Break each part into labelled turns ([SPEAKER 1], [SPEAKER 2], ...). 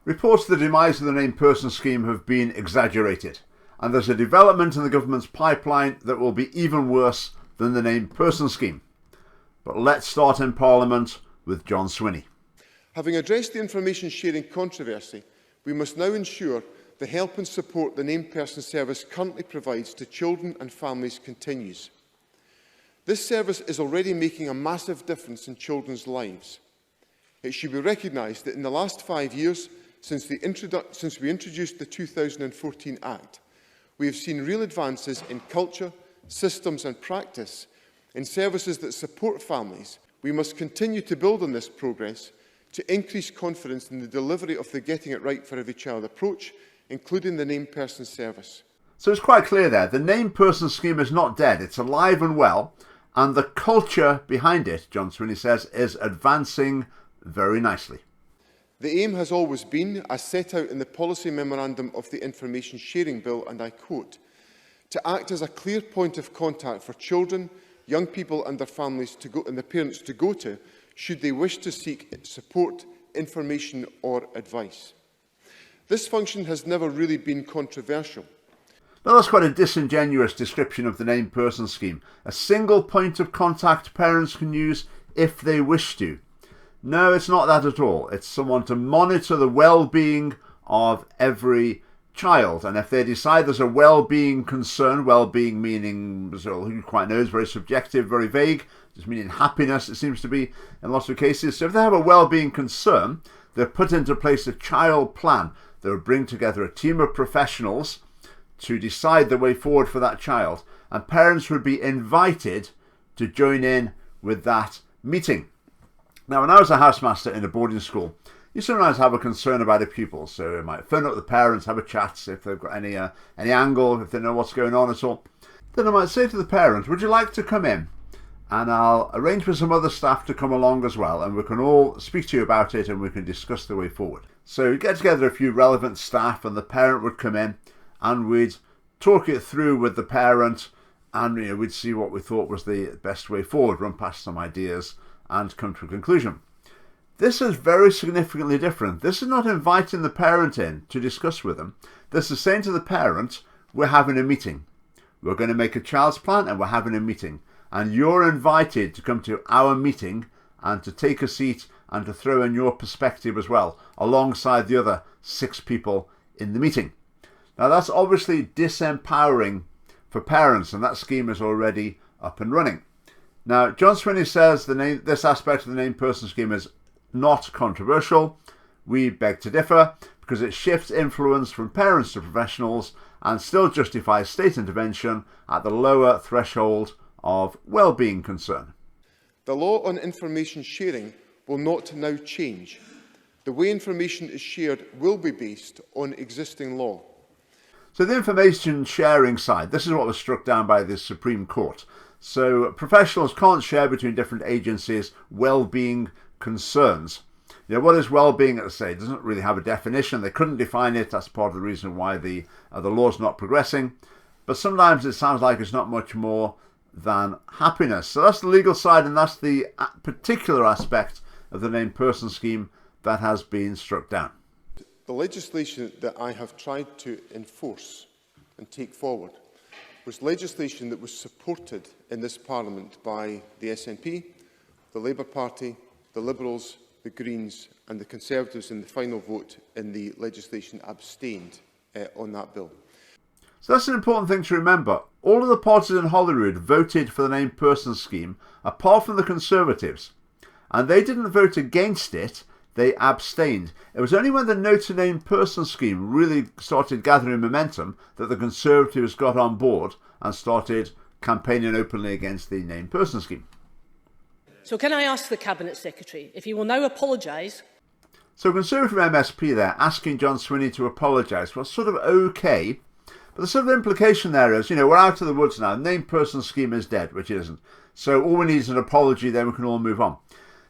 [SPEAKER 1] Reports of the demise of the named person scheme have been exaggerated, and there's a development in the government's pipeline that will be even worse than the named person scheme. But let's start in Parliament with John Swinney.
[SPEAKER 2] Having addressed the information sharing controversy, we must now ensure the help and support the named person service currently provides to children and families continues. This service is already making a massive difference in children's lives. It should be recognised that in the last 5 years, since we introduced the 2014 Act, we have seen real advances in culture, systems and practice in services that support families. We must continue to build on this progress to increase confidence in the delivery of the Getting It Right for Every Child approach, including the named person service.
[SPEAKER 1] So it's quite clear there, the named person scheme is not dead, it's alive and well, and the culture behind it, John Swinney says, is advancing very nicely.
[SPEAKER 2] The aim has always been, as set out in the policy memorandum of the Information Sharing Bill, and I quote, to act as a clear point of contact for children, young people and their families and their parents to go to should they wish to seek support, information or advice. This function has never really been controversial.
[SPEAKER 1] Now that's quite a disingenuous description of the named person scheme. A single point of contact parents can use if they wish to. No, it's not that at all. It's someone to monitor the well-being of every child. And if they decide there's a well-being concern, well-being meaning, who quite knows, very subjective, very vague, just meaning happiness, it seems to be in lots of cases. So if they have a well-being concern, they'll put into place a child plan. They'll bring together a team of professionals to decide the way forward for that child. And parents would be invited to join in with that meeting. Now, when I was a housemaster in a boarding school, you sometimes have a concern about a pupil. So you might phone up the parents, have a chat, see if they've got any angle, if they know what's going on at all. Then I might say to the parent, would you like to come in? And I'll arrange for some other staff to come along as well, and we can all speak to you about it and we can discuss the way forward. So you get together a few relevant staff and the parent would come in and we'd talk it through with the parent, and we'd see what we thought was the best way forward, run past some ideas and come to a conclusion. This is very significantly different. This is not inviting the parent in to discuss with them. This is saying to the parent, we're having a meeting. We're going to make a child's plan and we're having a meeting. And you're invited to come to our meeting and to take a seat and to throw in your perspective as well, alongside the other 6 people in the meeting. Now that's obviously disempowering for parents, and that scheme is already up and running. Now, John Swinney says this aspect of the named person scheme is not controversial. We beg to differ, because it shifts influence from parents to professionals and still justifies state intervention at the lower threshold of well-being concern.
[SPEAKER 2] The law on information sharing will not now change. The way information is shared will be based on existing law.
[SPEAKER 1] So the information sharing side, this is what was struck down by the Supreme Court. So professionals can't share between different agencies well-being concerns. What is well-being, let's say, it doesn't really have a definition. They couldn't define it. That's part of the reason why the law's not progressing. But sometimes it sounds like it's not much more than happiness. So that's the legal side, and that's the particular aspect of the named person scheme that has been struck down.
[SPEAKER 2] The legislation that I have tried to enforce and take forward was legislation that was supported in this Parliament by the SNP, the Labour Party, the Liberals, the Greens and the Conservatives in the final vote in the legislation abstained on that bill.
[SPEAKER 1] So that's an important thing to remember. All of the parties in Holyrood voted for the named person scheme, apart from the Conservatives. And they didn't vote against it, they abstained. It was only when the no to named person scheme really started gathering momentum that the Conservatives got on board and started campaigning openly against the named person scheme.
[SPEAKER 3] So can I ask the Cabinet Secretary if he will now apologise?
[SPEAKER 1] So Conservative MSP there asking John Swinney to apologise was sort of okay. But the sort of implication there is, we're out of the woods now. The named person scheme is dead, which it isn't. So all we need is an apology, then we can all move on.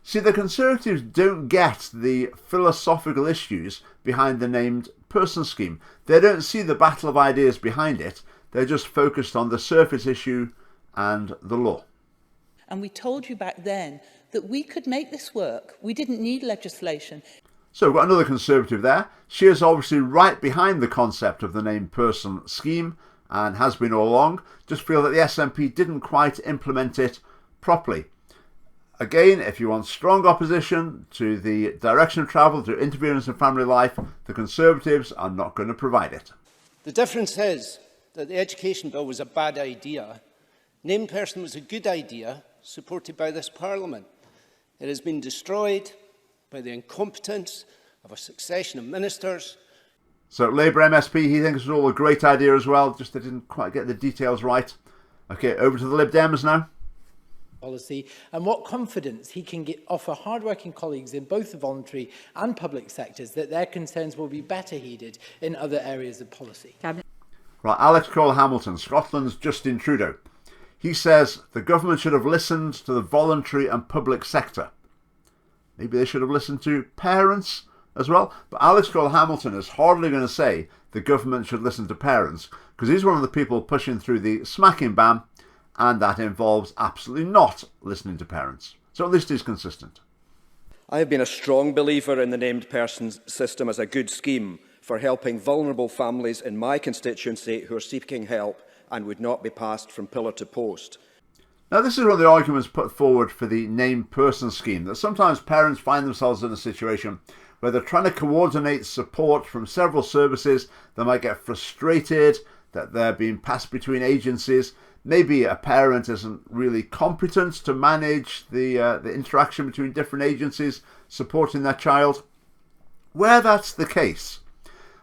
[SPEAKER 1] See, the Conservatives don't get the philosophical issues behind the named person scheme. They don't see the battle of ideas behind it. They're just focused on the surface issue and the law.
[SPEAKER 4] And we told you back then that we could make this work. We didn't need legislation.
[SPEAKER 1] So we've got another Conservative there. She is obviously right behind the concept of the named person scheme and has been all along. Just feel that the SNP didn't quite implement it properly. Again, if you want strong opposition to the direction of travel, to interference in family life, the Conservatives are not going to provide it.
[SPEAKER 4] The difference is that the Education Bill was a bad idea. Named person was a good idea, supported by this Parliament. It has been destroyed by the incompetence of a succession of ministers.
[SPEAKER 1] So Labour MSP, he thinks it was all a great idea as well, just they didn't quite get the details right. Okay, over to the Lib Dems now.
[SPEAKER 5] Policy and what confidence he can offer hard-working colleagues in both the voluntary and public sectors that their concerns will be better heeded in other areas of policy.
[SPEAKER 1] Right, Alex Cole-Hamilton, Scotland's Justin Trudeau. He says the government should have listened to the voluntary and public sector. Maybe they should have listened to parents as well. But Alex Cole-Hamilton is hardly going to say the government should listen to parents, because he's one of the people pushing through the smacking ban, and that involves absolutely not listening to parents. So at least he's consistent.
[SPEAKER 6] I have been a strong believer in the named persons system as a good scheme for helping vulnerable families in my constituency who are seeking help and would not be passed from pillar to post.
[SPEAKER 1] Now, this is one of the arguments put forward for the named person scheme, that sometimes parents find themselves in a situation where they're trying to coordinate support from several services. They might get frustrated that they're being passed between agencies. Maybe a parent isn't really competent to manage the interaction between different agencies supporting their child. Where that's the case,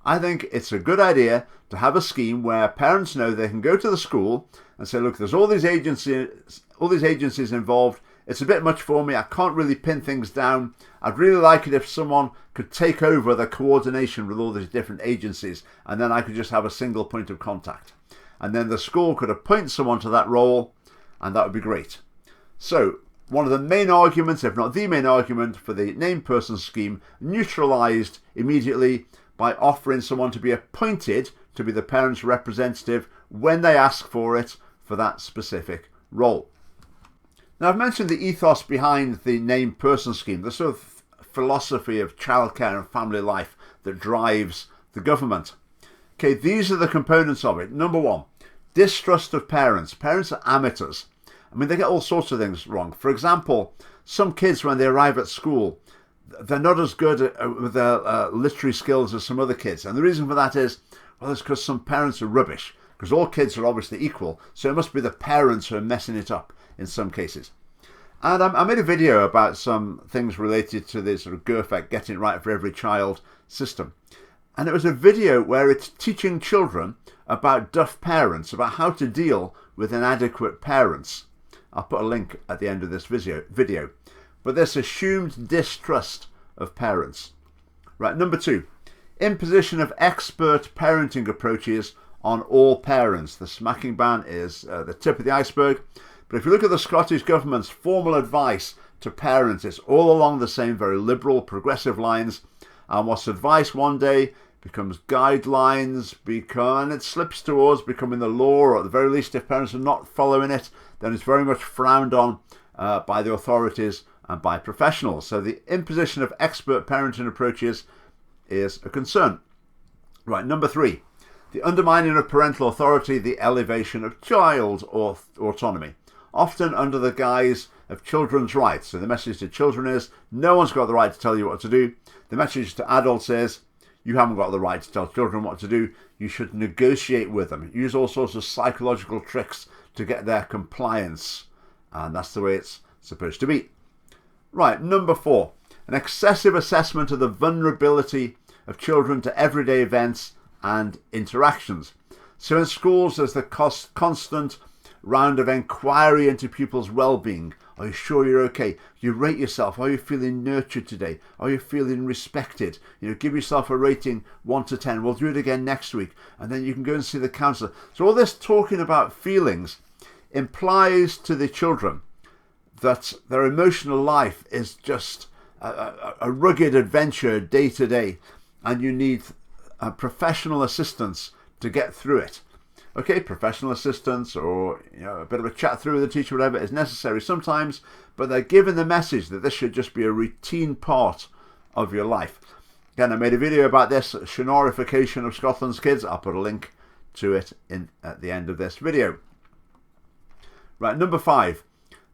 [SPEAKER 1] I think it's a good idea to have a scheme where parents know they can go to the school and say, look, there's all these agencies involved. It's a bit much for me. I can't really pin things down. I'd really like it if someone could take over the coordination with all these different agencies, and then I could just have a single point of contact. And then the school could appoint someone to that role, and that would be great. So one of the main arguments, if not the main argument, for the named person scheme neutralised immediately by offering someone to be appointed to be the parents' representative when they ask for it for that specific role. Now, I've mentioned the ethos behind the named person scheme, the sort of philosophy of childcare and family life that drives the government. Okay, these are the components of it. Number one, distrust of parents. Parents are amateurs. I mean, they get all sorts of things wrong. For example, some kids, when they arrive at school, they're not as good with their literary skills as some other kids. And the reason for that is, well, it's because some parents are rubbish. Because all kids are obviously equal. So it must be the parents who are messing it up in some cases. And I made a video about some things related to this sort of GIRFEC, Getting It Right for Every Child system. And it was a video where it's teaching children about duff parents, about how to deal with inadequate parents. I'll put a link at the end of this video. But this assumed distrust of parents. Right, number two, imposition of expert parenting approaches on all parents. The smacking ban is the tip of the iceberg. But if you look at the Scottish Government's formal advice to parents, it's all along the same very liberal, progressive lines. And what's advice one day becomes guidelines, and it slips towards becoming the law, or at the very least, if parents are not following it, then it's very much frowned on by the authorities and by professionals. So the imposition of expert parenting approaches is a concern. Right, number three, the undermining of parental authority, the elevation of child autonomy, often under the guise of children's rights. So the message to children is, no one's got the right to tell you what to do. The message to adults is, you haven't got the right to tell children what to do. You should negotiate with them. Use all sorts of psychological tricks to get their compliance. And that's the way it's supposed to be. Right, number four, an excessive assessment of the vulnerability of children to everyday events and interactions. So in schools, there's the constant round of inquiry into pupils' well-being. Are you sure you're okay? You rate yourself. Are you feeling nurtured today? Are you feeling respected? Give yourself a rating 1 to 10. We'll do it again next week. And then you can go and see the counsellor. So all this talking about feelings implies to the children that their emotional life is just a rugged adventure day to day. And you need professional assistance to get through it. Okay, professional assistance or a bit of a chat through with the teacher, whatever is necessary sometimes, but they're given the message that this should just be a routine part of your life. Again, I made a video about this, SHANARRIfication of Scotland's kids. I'll put a link to it at the end of this video. Right, number 5.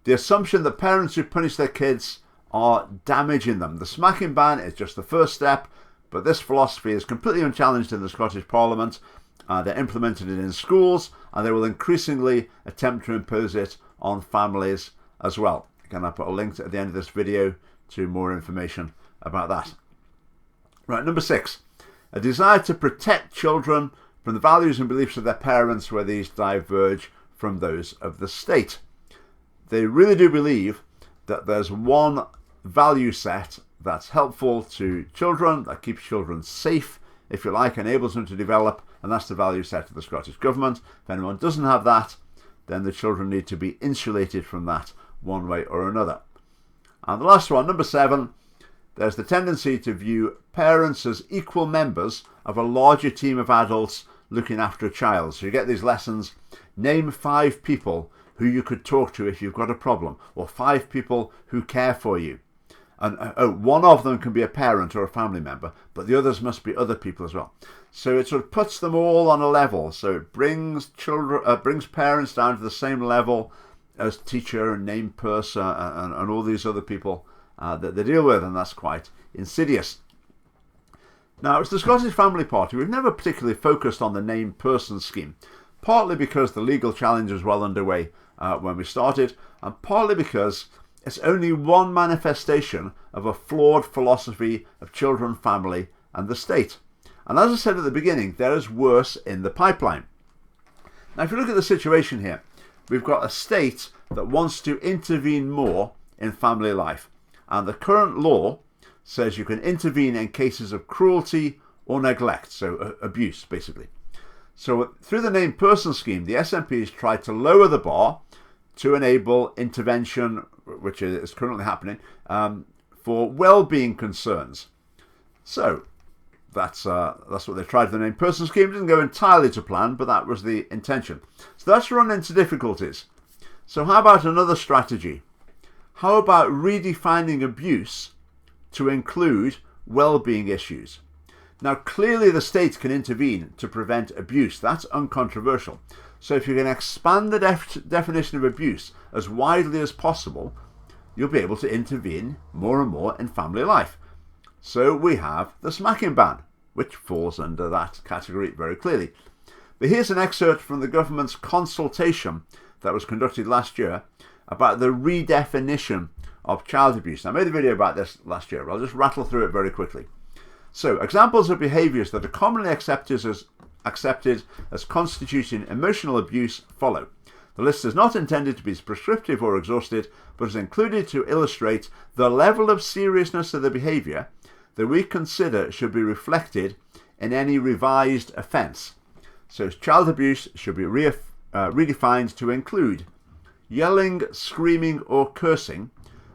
[SPEAKER 1] The assumption that parents who punish their kids are damaging them. The smacking ban is just the first step, but this philosophy is completely unchallenged in the Scottish Parliament. They're implemented it in schools, and they will increasingly attempt to impose it on families as well. Again, I'll put a link at the end of this video to more information about that. Right, number 6. A desire to protect children from the values and beliefs of their parents where these diverge from those of the state. They really do believe that there's one value set that's helpful to children, that keeps children safe, if you like, enables them to develop, and that's the value set of the Scottish Government. If anyone doesn't have that, then the children need to be insulated from that one way or another. And the last one, number 7, there's the tendency to view parents as equal members of a larger team of adults looking after a child. So you get these lessons, name 5 people who you could talk to if you've got a problem, or 5 people who care for you. And one of them can be a parent or a family member, but the others must be other people as well. So it sort of puts them all on a level. So it brings parents down to the same level as teacher and named person and all these other people that they deal with, and that's quite insidious. Now, as the Scottish Family Party, we've never particularly focused on the named person scheme, partly because the legal challenge was well underway when we started, and partly because it's only one manifestation of a flawed philosophy of children, family, and the state. And as I said at the beginning, there is worse in the pipeline. Now, if you look at the situation here, we've got a state that wants to intervene more in family life. And the current law says you can intervene in cases of cruelty or neglect, so abuse, basically. So through the named person scheme, the SNPs tried to lower the bar to enable intervention, which is currently happening, for well-being concerns. So that's what they tried. The named person scheme didn't go entirely to plan, but that was the intention. So that's run into difficulties. So how about another strategy? How about redefining abuse to include well-being issues? Now, clearly the state can intervene to prevent abuse. That's uncontroversial. So if you can expand the definition of abuse as widely as possible, you'll be able to intervene more and more in family life. So we have the smacking ban, which falls under that category very clearly. But here's an excerpt from the government's consultation that was conducted last year about the redefinition of child abuse. I made a video about this last year, but I'll just rattle through it very quickly. So, examples of behaviours that are commonly accepted as constituting emotional abuse follow. The list is not intended to be prescriptive or exhaustive, but is included to illustrate the level of seriousness of the behaviour that we consider should be reflected in any revised offence. So child abuse should be redefined to include yelling, screaming or cursing,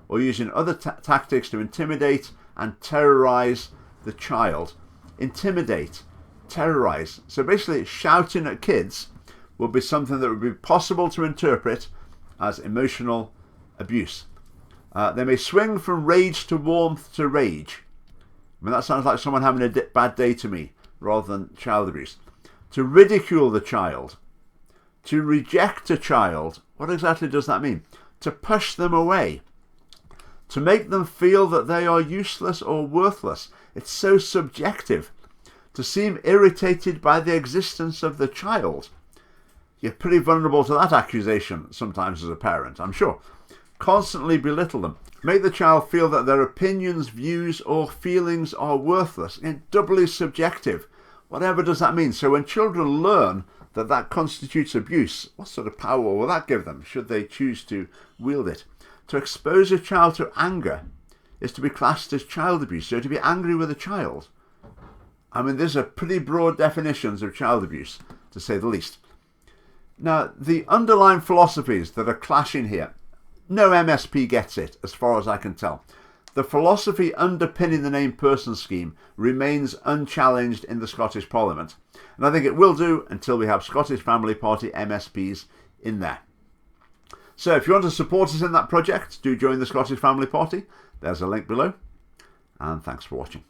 [SPEAKER 1] or using other tactics to intimidate and terrorise the child. Intimidate, terrorise. So basically shouting at kids would be something that would be possible to interpret as emotional abuse. They may swing from rage to warmth to rage. I mean, that sounds like someone having a bad day to me, rather than child abuse. To ridicule the child. To reject a child. What exactly does that mean? To push them away. To make them feel that they are useless or worthless. It's so subjective. To seem irritated by the existence of the child. You're pretty vulnerable to that accusation sometimes as a parent, I'm sure. Constantly belittle them. Make the child feel that their opinions, views or feelings are worthless. And doubly subjective. Whatever does that mean? So when children learn that that constitutes abuse, what sort of power will that give them, should they choose to wield it? To expose a child to anger is to be classed as child abuse. So to be angry with a child. I mean, these are pretty broad definitions of child abuse, to say the least. Now, the underlying philosophies that are clashing here, no MSP gets it, as far as I can tell. The philosophy underpinning the named person scheme remains unchallenged in the Scottish Parliament. And I think it will do until we have Scottish Family Party MSPs in there. So if you want to support us in that project, do join the Scottish Family Party. There's a link below. And thanks for watching.